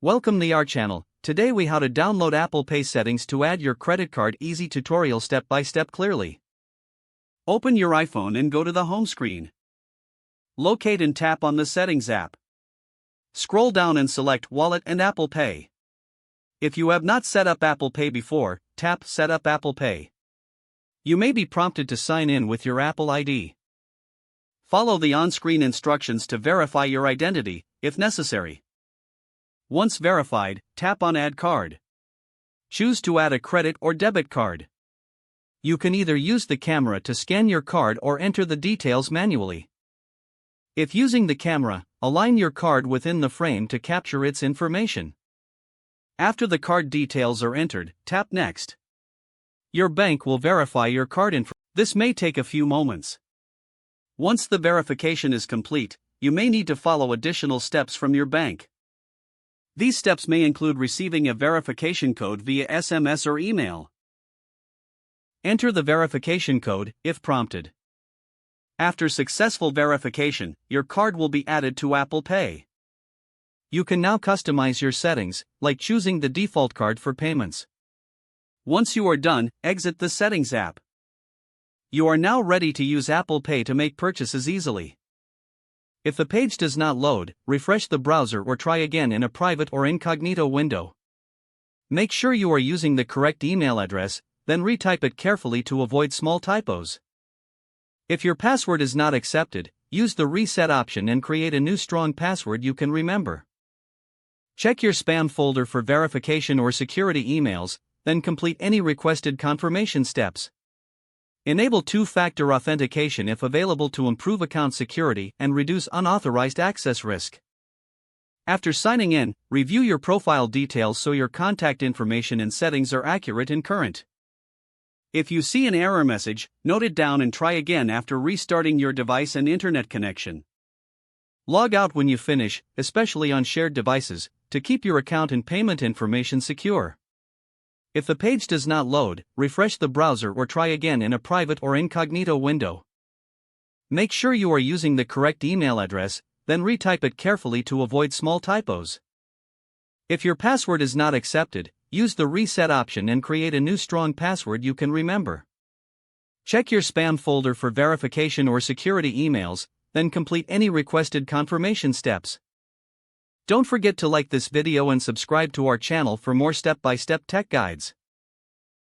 Welcome to our channel. Today we how to download Apple Pay settings to add your credit card. Easy tutorial step by step clearly. Open your iPhone and go to the home screen. Locate and tap on the Settings app. Scroll down and select Wallet and Apple Pay. If you have not set up Apple Pay before, tap Set up Apple Pay. You may be prompted to sign in with your Apple ID. Follow the on-screen instructions to verify your identity, if necessary. Once verified, tap on Add Card. Choose to add a credit or debit card. You can either use the camera to scan your card or enter the details manually. If using the camera, align your card within the frame to capture its information. After the card details are entered, tap Next. Your bank will verify your card information. This may take a few moments. Once the verification is complete, you may need to follow additional steps from your bank. These steps may include receiving a verification code via SMS or email. Enter the verification code, if prompted. After successful verification, your card will be added to Apple Pay. You can now customize your settings, like choosing the default card for payments. Once you are done, exit the Settings app. You are now ready to use Apple Pay to make purchases easily. If the page does not load, refresh the browser or try again in a private or incognito window. Make sure you are using the correct email address, then retype it carefully to avoid small typos. If your password is not accepted, use the Reset option and create a new strong password you can remember. Check your spam folder for verification or security emails, then complete any requested confirmation steps. Enable two-factor authentication if available to improve account security and reduce unauthorized access risk. After signing in, review your profile details so your contact information and settings are accurate and current. If you see an error message, note it down and try again after restarting your device and internet connection. Log out when you finish, especially on shared devices, to keep your account and payment information secure. If the page does not load, refresh the browser or try again in a private or incognito window. Make sure you are using the correct email address, then retype it carefully to avoid small typos. If your password is not accepted, use the Reset option and create a new strong password you can remember. Check your spam folder for verification or security emails, then complete any requested confirmation steps. Don't forget to like this video and subscribe to our channel for more step-by-step tech guides.